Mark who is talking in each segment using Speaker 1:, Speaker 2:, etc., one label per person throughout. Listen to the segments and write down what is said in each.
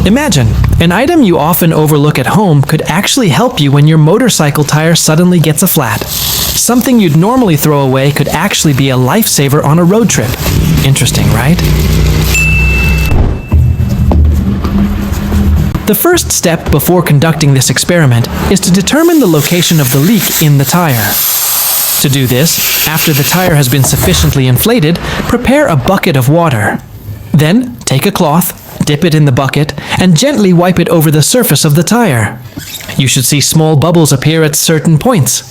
Speaker 1: Imagine, an item you often overlook at home could actually help you when your motorcycle tire suddenly gets a flat. Something you'd normally throw away could actually be a lifesaver on a road trip. Interesting, right? The first step before conducting this experiment is to determine the location of the leak in the tire. To do this, after the tire has been sufficiently inflated, prepare a bucket of water. Then, take a cloth, dip it in the bucket, and gently wipe it over the surface of the tire. You should see small bubbles appear at certain points.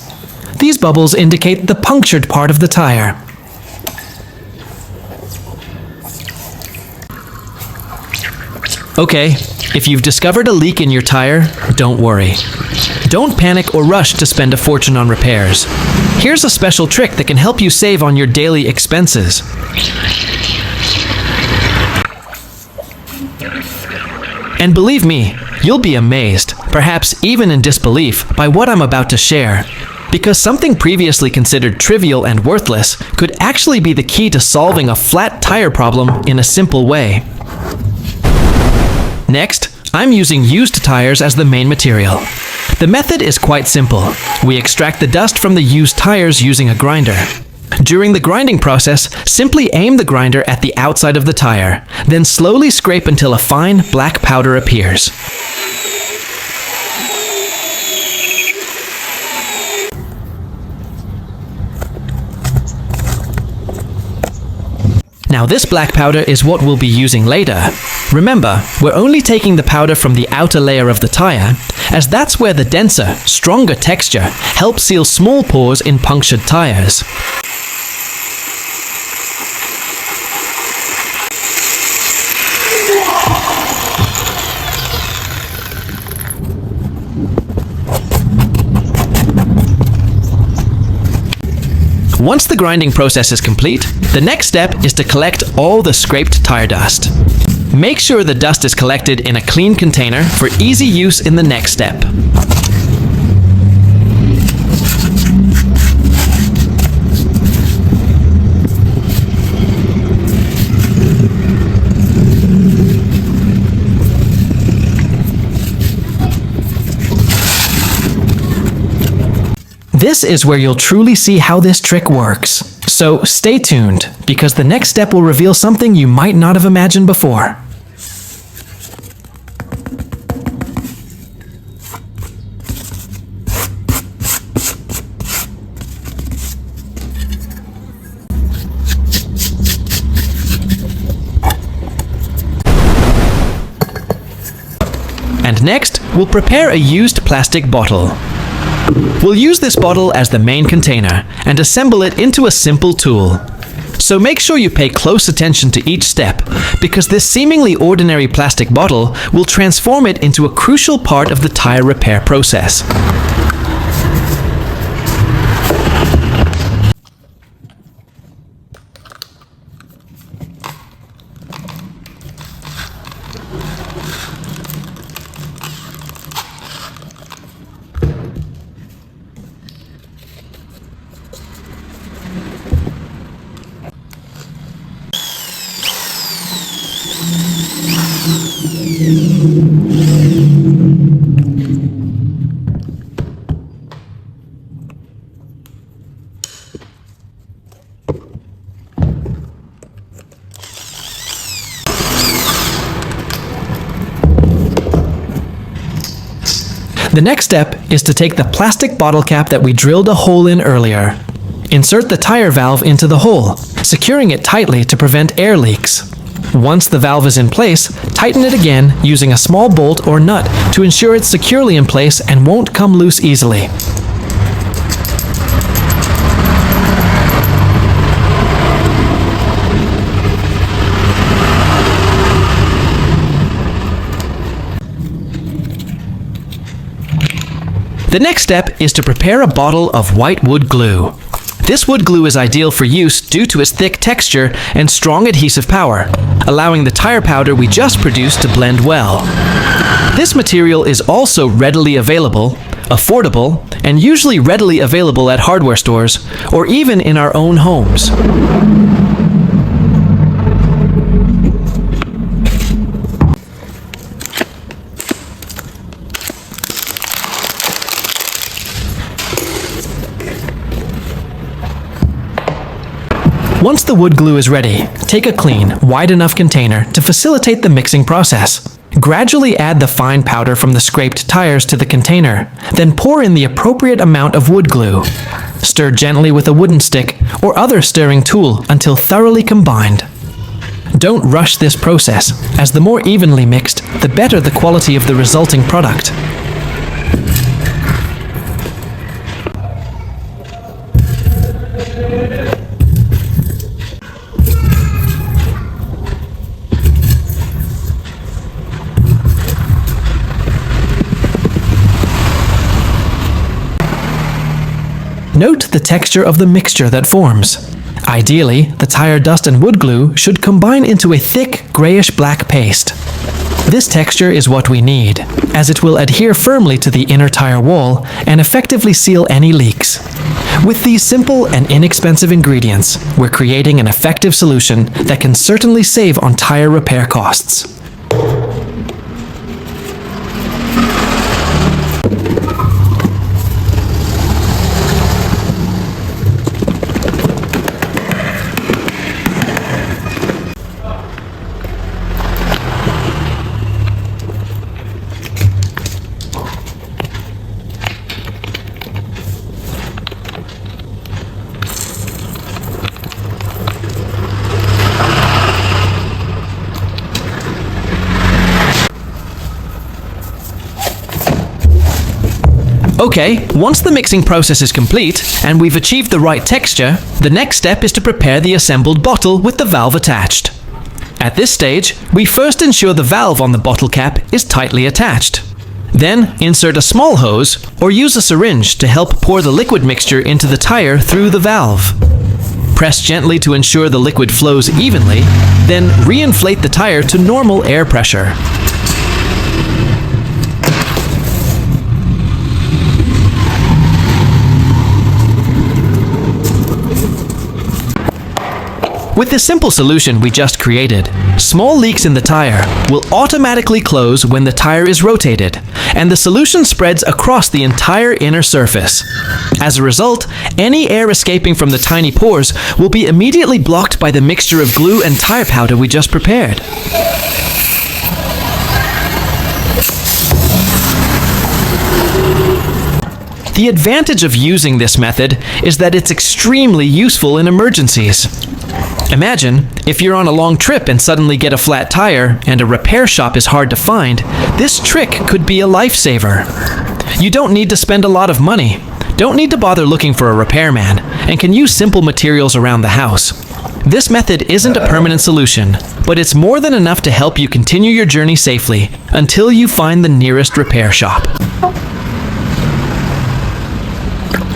Speaker 1: These bubbles indicate the punctured part of the tire. Okay, if you've discovered a leak in your tire, don't worry. Don't panic or rush to spend a fortune on repairs. Here's a special trick that can help you save on your daily expenses. And believe me, you'll be amazed, perhaps even in disbelief, by what I'm about to share. Because something previously considered trivial and worthless could actually be the key to solving a flat tire problem in a simple way. Next, I'm using used tires as the main material. The method is quite simple. We extract the dust from the used tires using a grinder. During the grinding process, simply aim the grinder at the outside of the tire, then slowly scrape until a fine black powder appears. Now this black powder is what we'll be using later. Remember, we're only taking the powder from the outer layer of the tire, as that's where the denser, stronger texture helps seal small pores in punctured tires. Once the grinding process is complete, the next step is to collect all the scraped tire dust. Make sure the dust is collected in a clean container for easy use in the next step. This is where you'll truly see how this trick works. So stay tuned, because the next step will reveal something you might not have imagined before. And next, we'll prepare a used plastic bottle. We'll use this bottle as the main container and assemble it into a simple tool. So make sure you pay close attention to each step, because this seemingly ordinary plastic bottle will transform it into a crucial part of the tire repair process. The next step is to take the plastic bottle cap that we drilled a hole in earlier. Insert the tire valve into the hole, securing it tightly to prevent air leaks. Once the valve is in place, tighten it again using a small bolt or nut to ensure it's securely in place and won't come loose easily. The next step is to prepare a bottle of white wood glue. This wood glue is ideal for use due to its thick texture and strong adhesive power, allowing the tire powder we just produced to blend well. This material is also readily available, affordable, and usually readily available at hardware stores or even in our own homes. Once the wood glue is ready, take a clean, wide enough container to facilitate the mixing process. Gradually add the fine powder from the scraped tires to the container, then pour in the appropriate amount of wood glue. Stir gently with a wooden stick or other stirring tool until thoroughly combined. Don't rush this process, as the more evenly mixed, the better the quality of the resulting product. Note the texture of the mixture that forms. Ideally, the tire dust and wood glue should combine into a thick, grayish-black paste. This texture is what we need, as it will adhere firmly to the inner tire wall and effectively seal any leaks. With these simple and inexpensive ingredients, we're creating an effective solution that can certainly save on tire repair costs. Okay, once the mixing process is complete and we've achieved the right texture, the next step is to prepare the assembled bottle with the valve attached. At this stage, we first ensure the valve on the bottle cap is tightly attached. Then, insert a small hose or use a syringe to help pour the liquid mixture into the tire through the valve. Press gently to ensure the liquid flows evenly, then re-inflate the tire to normal air pressure. With the simple solution we just created, small leaks in the tire will automatically close when the tire is rotated, and the solution spreads across the entire inner surface. As a result, any air escaping from the tiny pores will be immediately blocked by the mixture of glue and tire powder we just prepared. The advantage of using this method is that it's extremely useful in emergencies. Imagine, if you're on a long trip and suddenly get a flat tire and a repair shop is hard to find, this trick could be a lifesaver. You don't need to spend a lot of money, don't need to bother looking for a repairman, and can use simple materials around the house. This method isn't a permanent solution, but it's more than enough to help you continue your journey safely until you find the nearest repair shop.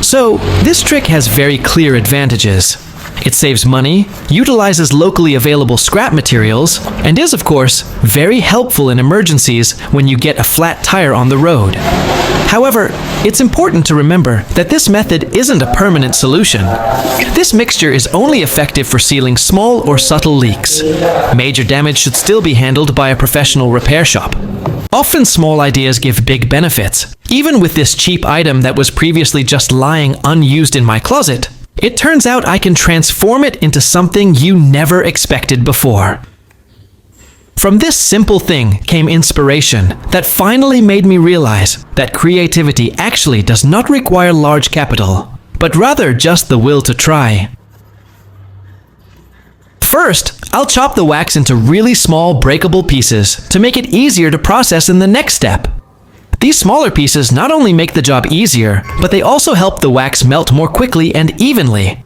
Speaker 1: So, this trick has very clear advantages. It saves money, utilizes locally available scrap materials, and is, of course, very helpful in emergencies when you get a flat tire on the road. However, it's important to remember that this method isn't a permanent solution. This mixture is only effective for sealing small or subtle leaks. Major damage should still be handled by a professional repair shop. Often small ideas give big benefits. Even with this cheap item that was previously just lying unused in my closet, it turns out I can transform it into something you never expected before. From this simple thing came inspiration that finally made me realize that creativity actually does not require large capital, but rather just the will to try. First, I'll chop the wax into really small breakable pieces to make it easier to process in the next step. These smaller pieces not only make the job easier, but they also help the wax melt more quickly and evenly.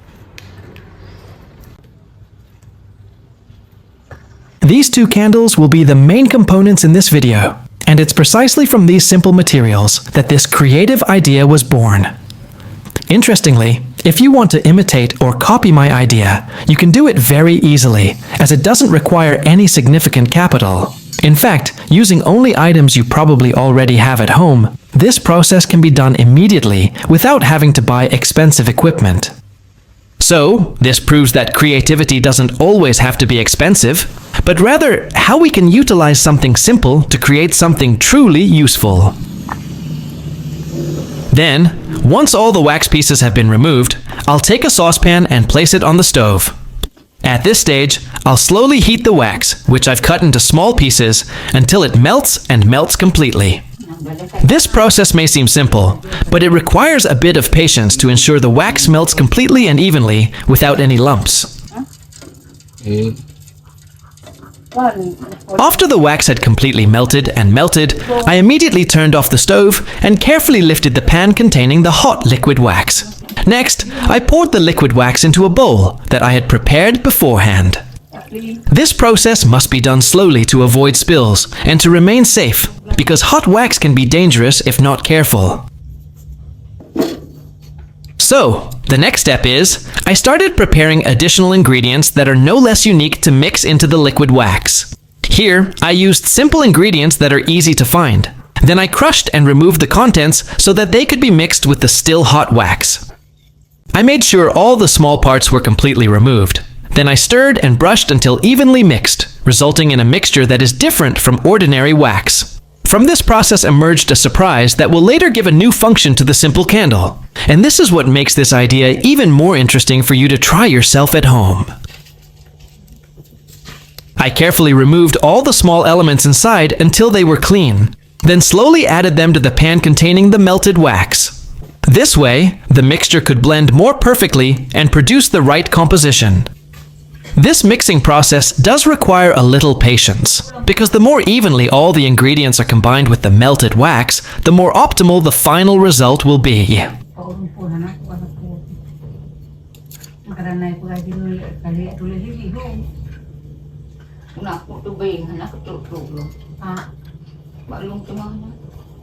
Speaker 1: These two candles will be the main components in this video, and it's precisely from these simple materials that this creative idea was born. Interestingly, if you want to imitate or copy my idea, you can do it very easily, as it doesn't require any significant capital. In fact, using only items you probably already have at home, this process can be done immediately without having to buy expensive equipment. So, this proves that creativity doesn't always have to be expensive, but rather how we can utilize something simple to create something truly useful. Then, once all the wax pieces have been removed, I'll take a saucepan and place it on the stove. At this stage, I'll slowly heat the wax, which I've cut into small pieces, until it melts and melts completely. This process may seem simple, but it requires a bit of patience to ensure the wax melts completely and evenly without any lumps. After the wax had completely melted, I immediately turned off the stove and carefully lifted the pan containing the hot liquid wax. Next, I poured the liquid wax into a bowl that I had prepared beforehand. This process must be done slowly to avoid spills and to remain safe, because hot wax can be dangerous if not careful. So, the next step is, I started preparing additional ingredients that are no less unique to mix into the liquid wax. Here, I used simple ingredients that are easy to find. Then I crushed and removed the contents so that they could be mixed with the still hot wax. I made sure all the small parts were completely removed. Then I stirred and brushed until evenly mixed, resulting in a mixture that is different from ordinary wax. From this process emerged a surprise that will later give a new function to the simple candle. And this is what makes this idea even more interesting for you to try yourself at home. I carefully removed all the small elements inside until they were clean, then slowly added them to the pan containing the melted wax. This way, the mixture could blend more perfectly and produce the right composition. This mixing process does require a little patience, because the more evenly all the ingredients are combined with the melted wax, the more optimal the final result will be.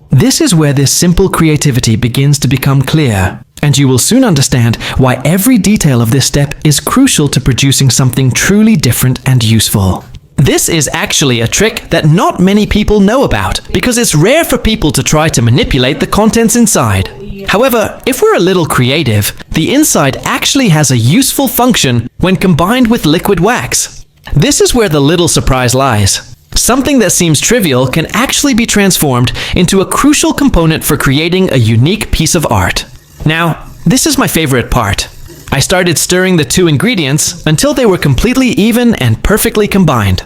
Speaker 1: This is where this simple creativity begins to become clear, and you will soon understand why every detail of this step is crucial to producing something truly different and useful. This is actually a trick that not many people know about, because it's rare for people to try to manipulate the contents inside. However, if we're a little creative, the inside actually has a useful function when combined with liquid wax. This is where the little surprise lies. Something that seems trivial can actually be transformed into a crucial component for creating a unique piece of art. Now, this is my favorite part. I started stirring the two ingredients until they were completely even and perfectly combined.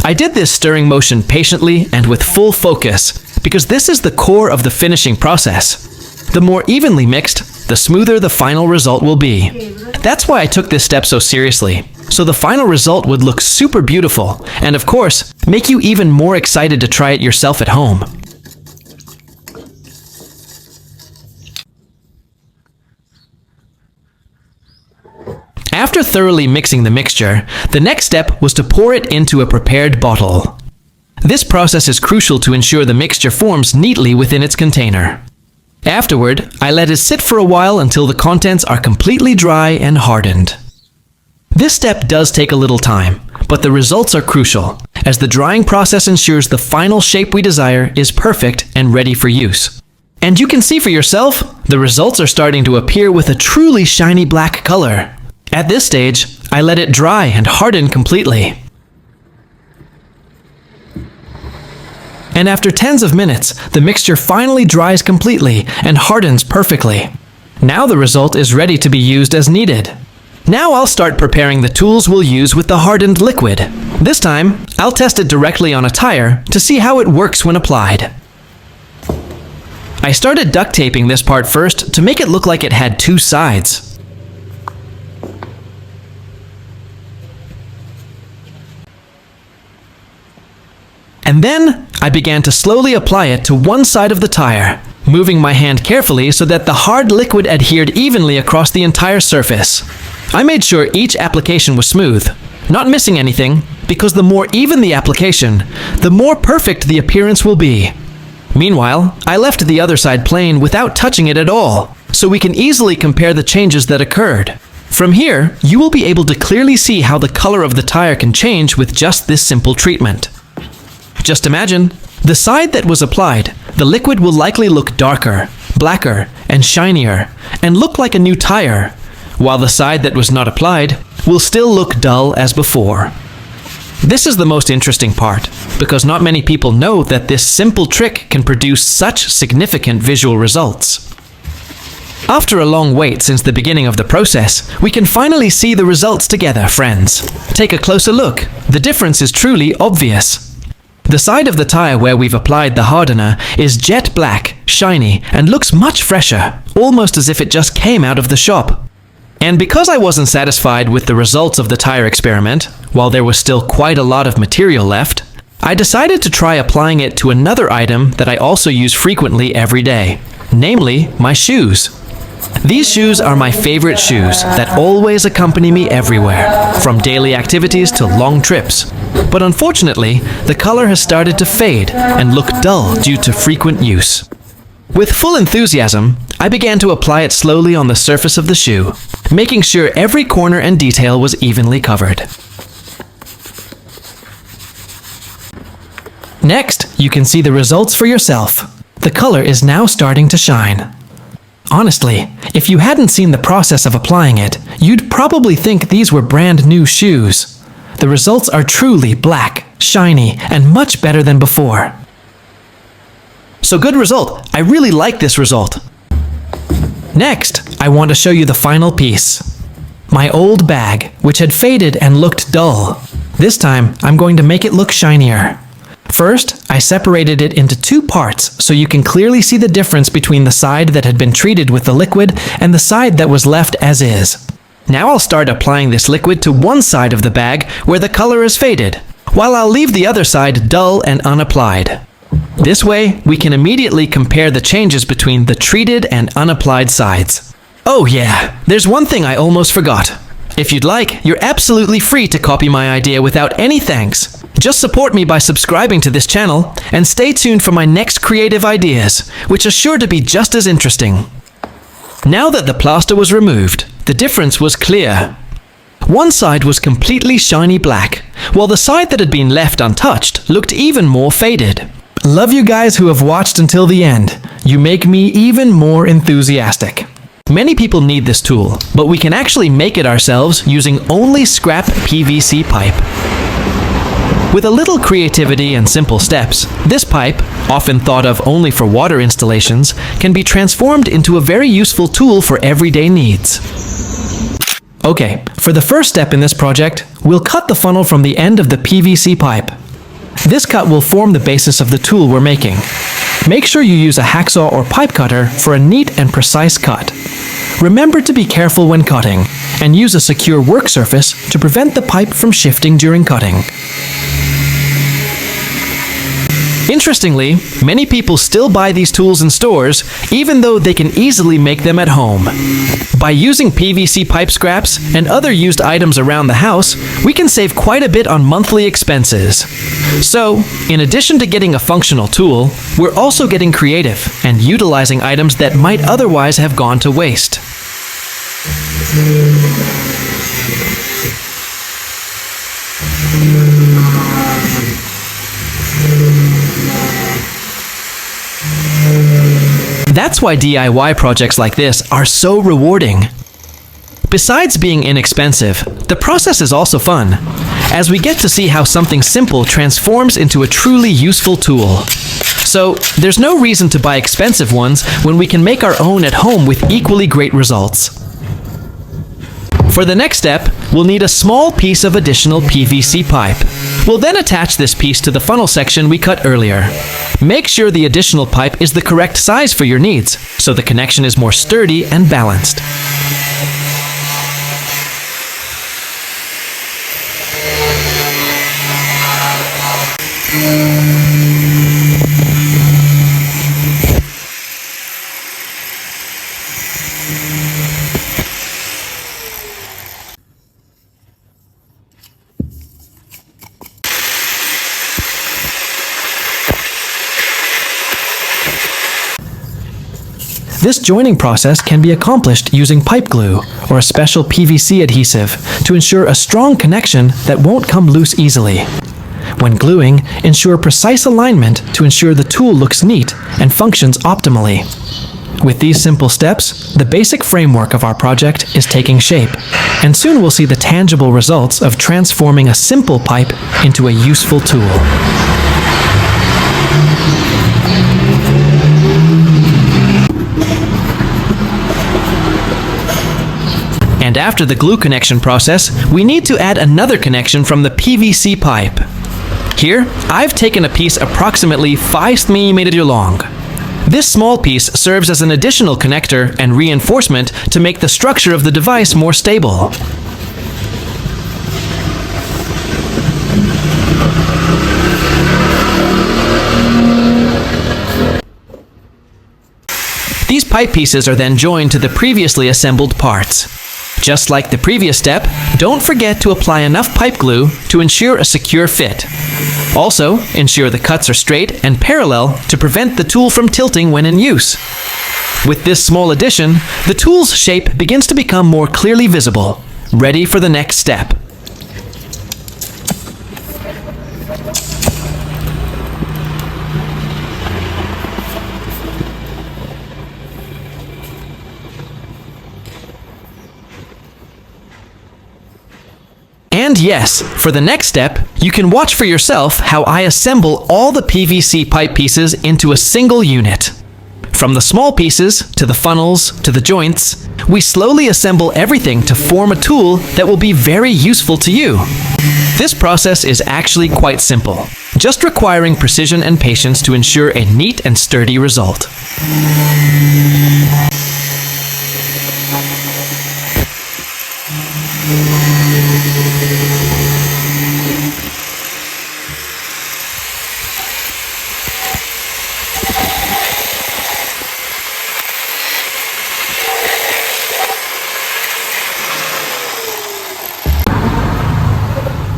Speaker 1: I did this stirring motion patiently and with full focus, because this is the core of the finishing process. The more evenly mixed, the smoother the final result will be. That's why I took this step so seriously, so the final result would look super beautiful, and of course, make you even more excited to try it yourself at home. After thoroughly mixing the mixture, the next step was to pour it into a prepared bottle. This process is crucial to ensure the mixture forms neatly within its container. Afterward, I let it sit for a while until the contents are completely dry and hardened. This step does take a little time, but the results are crucial, as the drying process ensures the final shape we desire is perfect and ready for use. And you can see for yourself, the results are starting to appear with a truly shiny black color. At this stage, I let it dry and harden completely. And after tens of minutes, the mixture finally dries completely and hardens perfectly. Now the result is ready to be used as needed. Now I'll start preparing the tools we'll use with the hardened liquid. This time, I'll test it directly on a tire to see how it works when applied. I started duct taping this part first to make it look like it had two sides. And then, I began to slowly apply it to one side of the tire, moving my hand carefully so that the hard liquid adhered evenly across the entire surface. I made sure each application was smooth, not missing anything, because the more even the application, the more perfect the appearance will be. Meanwhile, I left the other side plain without touching it at all, so we can easily compare the changes that occurred. From here, you will be able to clearly see how the color of the tire can change with just this simple treatment. Just imagine, the side that was applied, the liquid will likely look darker, blacker, and shinier, and look like a new tire, while the side that was not applied will still look dull as before. This is the most interesting part, because not many people know that this simple trick can produce such significant visual results. After a long wait since the beginning of the process, we can finally see the results together, friends. Take a closer look. The difference is truly obvious. The side of the tire where we've applied the hardener is jet black, shiny, and looks much fresher, almost as if it just came out of the shop. And because I wasn't satisfied with the results of the tire experiment, while there was still quite a lot of material left, I decided to try applying it to another item that I also use frequently every day, namely my shoes. These shoes are my favorite shoes that always accompany me everywhere, from daily activities to long trips. But unfortunately, the color has started to fade and look dull due to frequent use. With full enthusiasm, I began to apply it slowly on the surface of the shoe, making sure every corner and detail was evenly covered. Next, you can see the results for yourself. The color is now starting to shine. Honestly, if you hadn't seen the process of applying it, you'd probably think these were brand new shoes. The results are truly black, shiny, and much better than before. So good result. I really like this result. Next, I want to show you the final piece. My old bag, which had faded and looked dull. This time, I'm going to make it look shinier. First, I separated it into two parts so you can clearly see the difference between the side that had been treated with the liquid and the side that was left as is. Now I'll start applying this liquid to one side of the bag where the color is faded, while I'll leave the other side dull and unapplied. This way, we can immediately compare the changes between the treated and unapplied sides. Oh yeah, there's one thing I almost forgot. If you'd like, you're absolutely free to copy my idea without any thanks. Just support me by subscribing to this channel and stay tuned for my next creative ideas, which are sure to be just as interesting. Now that the plaster was removed, the difference was clear. One side was completely shiny black, while the side that had been left untouched looked even more faded. Love you guys who have watched until the end. You make me even more enthusiastic. Many people need this tool, but we can actually make it ourselves using only scrap PVC pipe. With a little creativity and simple steps, this pipe, often thought of only for water installations, can be transformed into a very useful tool for everyday needs. Okay, for the first step in this project, we'll cut the funnel from the end of the PVC pipe. This cut will form the basis of the tool we're making. Make sure you use a hacksaw or pipe cutter for a neat and precise cut. Remember to be careful when cutting, and use a secure work surface to prevent the pipe from shifting during cutting. Interestingly, many people still buy these tools in stores, even though they can easily make them at home. By using PVC pipe scraps and other used items around the house, we can save quite a bit on monthly expenses. So, in addition to getting a functional tool, we're also getting creative and utilizing items that might otherwise have gone to waste. That's why DIY projects like this are so rewarding. Besides being inexpensive, the process is also fun, as we get to see how something simple transforms into a truly useful tool. So, there's no reason to buy expensive ones when we can make our own at home with equally great results. For the next step, we'll need a small piece of additional PVC pipe. We'll then attach this piece to the funnel section we cut earlier. Make sure the additional pipe is the correct size for your needs, so the connection is more sturdy and balanced. This joining process can be accomplished using pipe glue or a special PVC adhesive to ensure a strong connection that won't come loose easily. When gluing, ensure precise alignment to ensure the tool looks neat and functions optimally. With these simple steps, the basic framework of our project is taking shape, and soon we'll see the tangible results of transforming a simple pipe into a useful tool. after the glue connection process, we need to add another connection from the PVC pipe. Here, I've taken a piece approximately 5 mm long. This small piece serves as an additional connector and reinforcement to make the structure of the device more stable. These pipe pieces are then joined to the previously assembled parts. Just like the previous step, don't forget to apply enough pipe glue to ensure a secure fit. Also, ensure the cuts are straight and parallel to prevent the tool from tilting when in use. With this small addition, the tool's shape begins to become more clearly visible, ready for the next step. And yes, for the next step, you can watch for yourself how I assemble all the PVC pipe pieces into a single unit. From the small pieces, to the funnels, to the joints, we slowly assemble everything to form a tool that will be very useful to you. This process is actually quite simple, just requiring precision and patience to ensure a neat and sturdy result.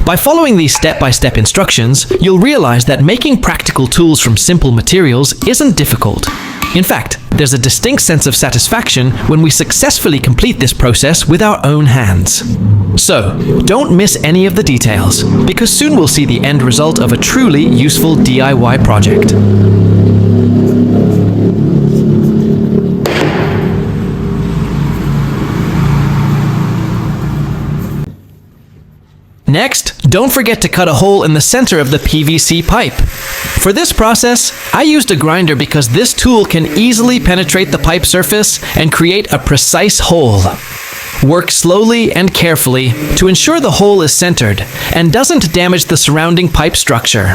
Speaker 1: By following these step-by-step instructions, you'll realize that making practical tools from simple materials isn't difficult. In fact, there's a distinct sense of satisfaction when we successfully complete this process with our own hands. So, don't miss any of the details, because soon we'll see the end result of a truly useful DIY project. Next, don't forget to cut a hole in the center of the PVC pipe. For this process, I used a grinder because this tool can easily penetrate the pipe surface and create a precise hole. Work slowly and carefully to ensure the hole is centered and doesn't damage the surrounding pipe structure.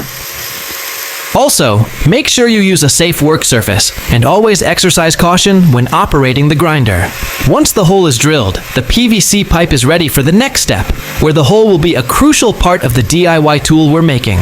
Speaker 1: Also, make sure you use a safe work surface and always exercise caution when operating the grinder. Once the hole is drilled, the PVC pipe is ready for the next step, where the hole will be a crucial part of the DIY tool we're making.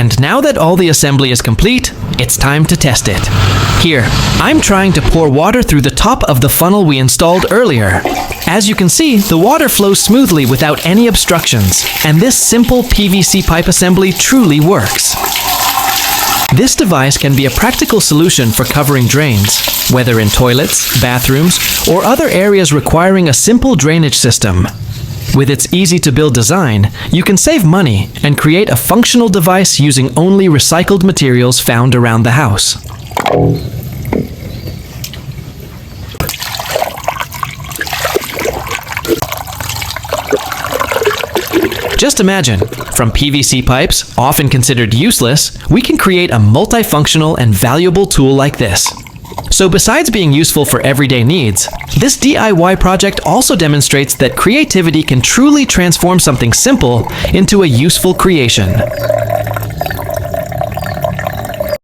Speaker 1: And now that all the assembly is complete, it's time to test it. Here, I'm trying to pour water through the top of the funnel we installed earlier. As you can see, the water flows smoothly without any obstructions, and this simple PVC pipe assembly truly works. This device can be a practical solution for covering drains, whether in toilets, bathrooms, or other areas requiring a simple drainage system. With its easy-to-build design, you can save money and create a functional device using only recycled materials found around the house. Just imagine, From PVC pipes, often considered useless, we can create a multifunctional and valuable tool like this. So besides being useful for everyday needs, this DIY project also demonstrates that creativity can truly transform something simple into a useful creation.